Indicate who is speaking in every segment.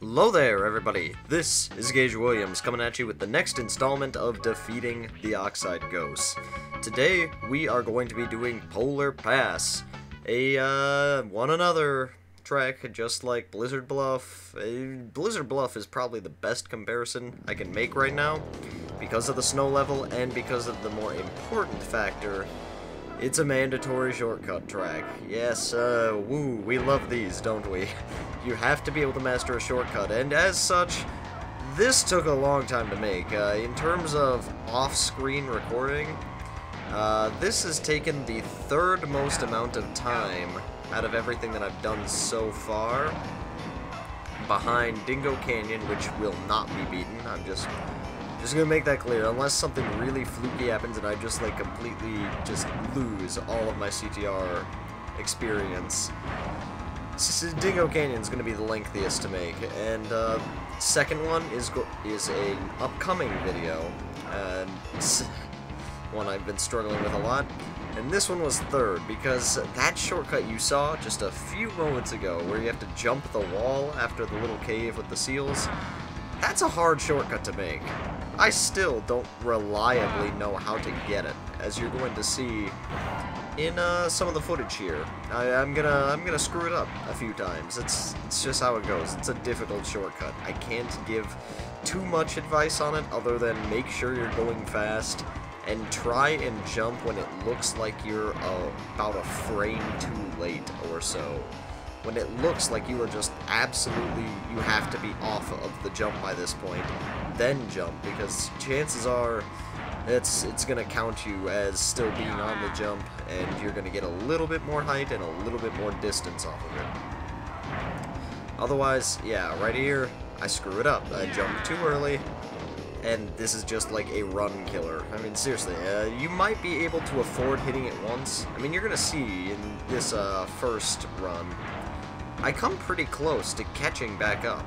Speaker 1: Hello there, everybody. This is Gage Williams coming at you with the next installment of Defeating the Oxide Ghost. Today, we are going to be doing Polar Pass, a one another track just like Blizzard Bluff. Blizzard Bluff is probably the best comparison I can make right now because of the snow level and because of the more important factor. It's a mandatory shortcut track. Yes, woo, we love these, don't we? You have to be able to master a shortcut, and as such, this took a long time to make. In terms of off-screen recording, this has taken the third most amount of time out of everything that I've done so far, behind Dingo Canyon, which will not be beaten. I'm just gonna make that clear, unless something really fluky happens and I just like completely just lose all of my CTR experience. Dingo Canyon's gonna be the lengthiest to make, and second one is an upcoming video, one I've been struggling with a lot, and this one was third because that shortcut you saw just a few moments ago, where you have to jump the wall after the little cave with the seals. That's a hard shortcut to make. I still don't reliably know how to get it, as you're going to see in some of the footage here. I'm gonna screw it up a few times. It's just how it goes. It's a difficult shortcut. I can't give too much advice on it other than make sure you're going fast and try and jump when it looks like you're about a frame too late or so. When it looks like you are just absolutely, you have to be off of the jump by this point, then jump, because chances are it's going to count you as still being on the jump, and you're going to get a little bit more height and a little bit more distance off of it. Otherwise, yeah, right here, I screw it up. I jumped too early, and this is just like a run killer. I mean, seriously, you might be able to afford hitting it once. I mean, you're going to see in this first run, I come pretty close to catching back up,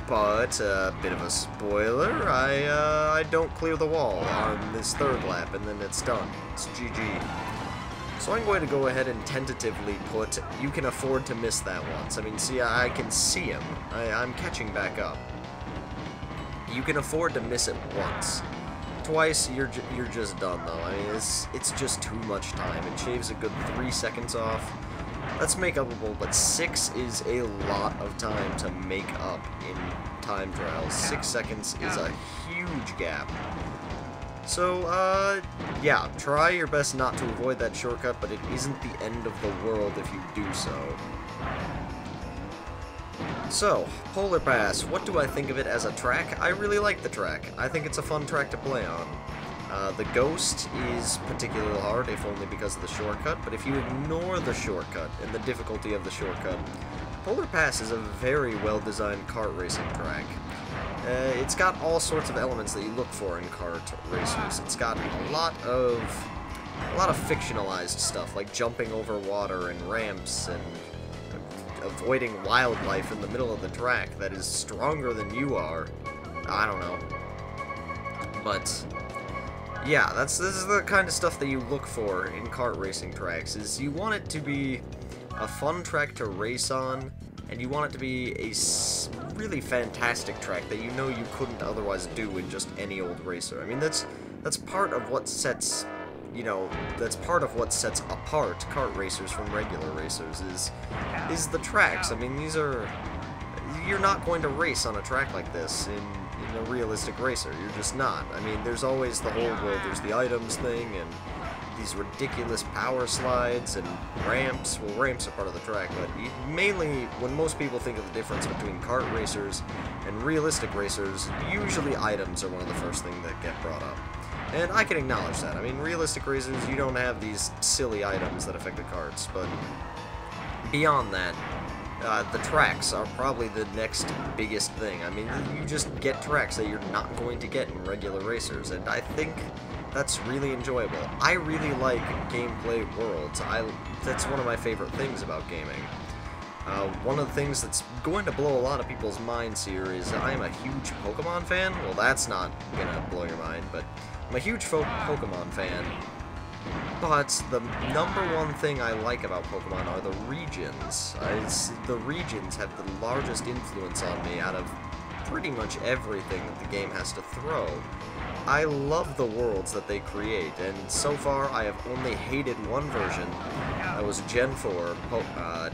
Speaker 1: but a bit of a spoiler, I don't clear the wall on this third lap, and then it's done. It's GG. So I'm going to go ahead and tentatively put, you can afford to miss that once. I mean, see, I can see him. I'm catching back up. You can afford to miss it once. Twice, you're just done, though. I mean, it's just too much time. It shaves a good 3 seconds off. That's makeupable, but 6 is a lot of time to make up in time trials. 6 seconds is a huge gap. So, yeah, try your best not to avoid that shortcut, but it isn't the end of the world if you do so. So, Polar Pass, what do I think of it as a track? I really like the track. I think it's a fun track to play on. The Ghost is particularly hard, if only because of the shortcut, but if you ignore the shortcut and the difficulty of the shortcut, Polar Pass is a very well-designed kart racing track. It's got all sorts of elements that you look for in kart racers. It's got a lot of fictionalized stuff, like jumping over water and ramps and avoiding wildlife in the middle of the track that is stronger than you are. I don't know. But yeah, this is the kind of stuff that you look for in kart racing tracks, is you want it to be a fun track to race on, and you want it to be a really fantastic track that you know you couldn't otherwise do in just any old racer. I mean, that's part of what sets, that's part of what sets apart kart racers from regular racers, is the tracks. I mean, you're not going to race on a track like this in a realistic racer. You're just not. I mean, there's always the whole, well, there's the items thing, and these ridiculous power slides, and ramps. Well, ramps are part of the track, but mainly, when most people think of the difference between kart racers and realistic racers, usually items are one of the first things that get brought up. And I can acknowledge that. I mean, realistic racers, you don't have these silly items that affect the karts, but beyond that, the tracks are probably the next biggest thing. I mean, you just get tracks that you're not going to get in regular racers, and I think that's really enjoyable. I really like gameplay worlds. That's one of my favorite things about gaming. One of the things that's going to blow a lot of people's minds here is I am a huge Pokemon fan. Well, that's not gonna blow your mind, but I'm a huge Pokemon fan. But the number one thing I like about Pokemon are the regions. The regions have the largest influence on me out of pretty much everything that the game has to throw. I love the worlds that they create, and so far I have only hated one version. That was Gen 4,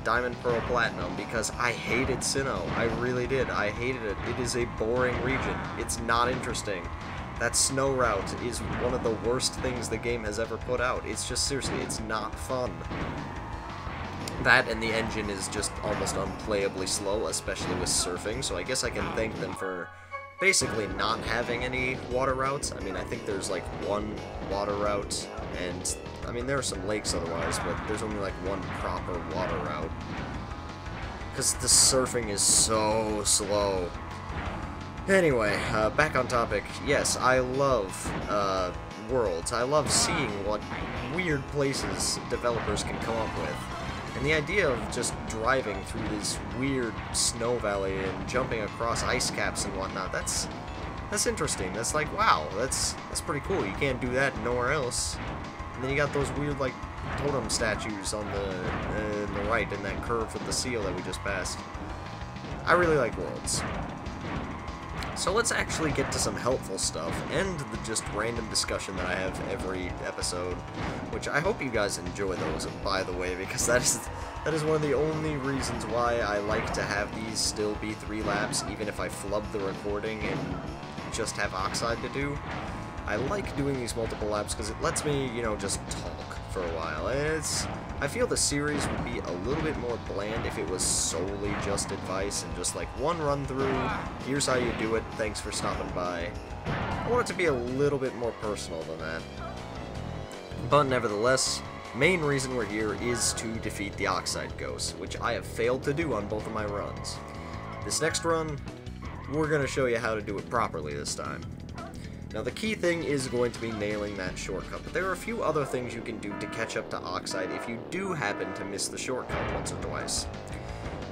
Speaker 1: Diamond, Pearl, Platinum, because I hated Sinnoh. I really did. I hated it. It is a boring region. It's not interesting. That snow route is one of the worst things the game has ever put out. It's just, seriously, it's not fun. That and the engine is just almost unplayably slow, especially with surfing, so I guess I can thank them for basically not having any water routes. I mean, I think there's like one water route, and I mean, there are some lakes otherwise, but there's only like one proper water route. Because the surfing is so slow. Anyway, back on topic. Yes, I love worlds. I love seeing what weird places developers can come up with. And the idea of just driving through this weird snow valley and jumping across ice caps and whatnot, that's interesting. That's like, wow, that's pretty cool. You can't do that nowhere else. And then you got those weird, like, totem statues on the right in that curve with the seal that we just passed. I really like worlds. So let's actually get to some helpful stuff, and the just random discussion that I have every episode, which I hope you guys enjoy those, by the way, because that is one of the only reasons why I like to have these still be 3 laps, even if I flub the recording and just have Oxide to do. I like doing these multiple laps because it lets me, you know, just talk for a while. I feel the series would be a little bit more bland if it was solely just advice and just like one run through, here's how you do it, thanks for stopping by. I want it to be a little bit more personal than that. But nevertheless, main reason we're here is to defeat the Oxide Ghost, which I have failed to do on both of my runs. This next run, we're going to show you how to do it properly this time. Now, the key thing is going to be nailing that shortcut, but there are a few other things you can do to catch up to Oxide if you do happen to miss the shortcut once or twice.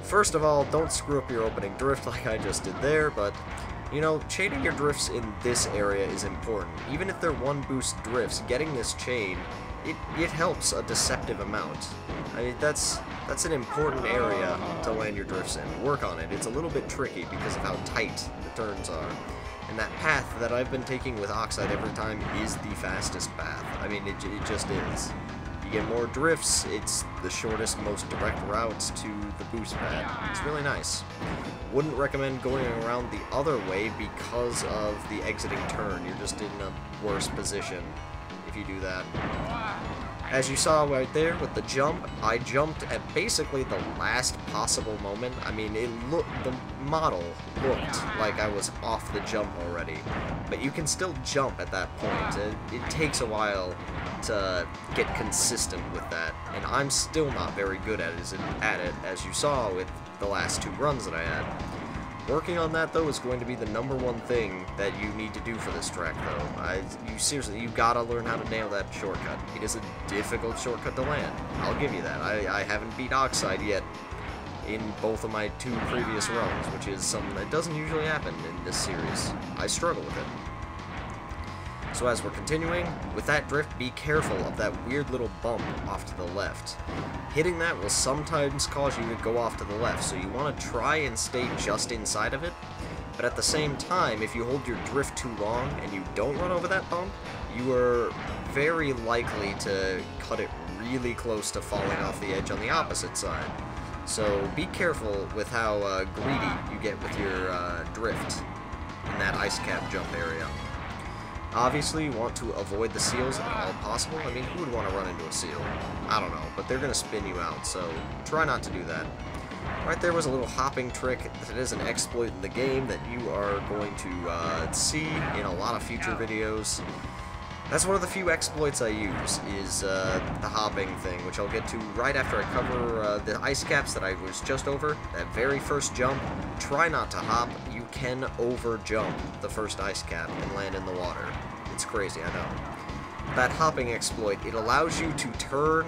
Speaker 1: First of all, don't screw up your opening drift like I just did there, but, you know, chaining your drifts in this area is important. Even if they're 1-boost drifts, getting this chain, it helps a deceptive amount. I mean, that's an important area to land your drifts in. Work on it. It's a little bit tricky because of how tight the turns are. And that path that I've been taking with Oxide every time is the fastest path. I mean, it just is. You get more drifts, it's the shortest, most direct routes to the boost pad. It's really nice. Wouldn't recommend going around the other way because of the exiting turn. You're just in a worse position if you do that. As you saw right there with the jump, I jumped at basically the last possible moment. I mean, the model looked like I was off the jump already, but you can still jump at that point. It takes a while to get consistent with that, and I'm still not very good at it, as you saw with the last 2 runs that I had. Working on that, though, is going to be the #1 thing that you need to do for this track, though. You gotta learn how to nail that shortcut. It is a difficult shortcut to land. I'll give you that. I haven't beat Oxide yet in both of my 2 previous runs, which is something that doesn't usually happen in this series. I struggle with it. So as we're continuing, with that drift, be careful of that weird little bump off to the left. Hitting that will sometimes cause you to go off to the left, so you want to try and stay just inside of it, but at the same time, if you hold your drift too long and you don't run over that bump, you are very likely to cut it really close to falling off the edge on the opposite side. So be careful with how greedy you get with your drift in that ice cap jump area. Obviously, you want to avoid the seals if at all possible. I mean, who would want to run into a seal? I don't know, but they're going to spin you out, so try not to do that. Right there was a little hopping trick that is an exploit in the game that you are going to see in a lot of future videos. That's one of the few exploits I use, is the hopping thing, which I'll get to right after I cover the ice caps that I was just over. That very first jump, try not to hop. You can over jump the first ice cap and land in the water. It's crazy, I know. That hopping exploit, it allows you to turn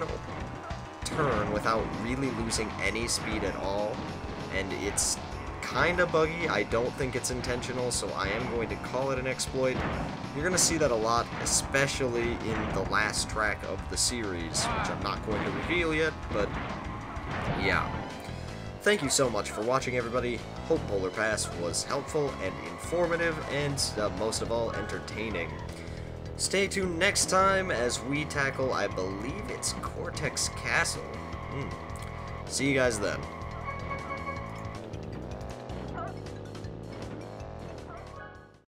Speaker 1: without really losing any speed at all, and it's kinda buggy. I don't think it's intentional, so I am going to call it an exploit. You're gonna see that a lot, especially in the last track of the series, which I'm not going to reveal yet, but yeah. Thank you so much for watching, everybody. Hope Polar Pass was helpful and informative, and most of all, entertaining. Stay tuned next time as we tackle, I believe it's Cortex Castle. See you guys then.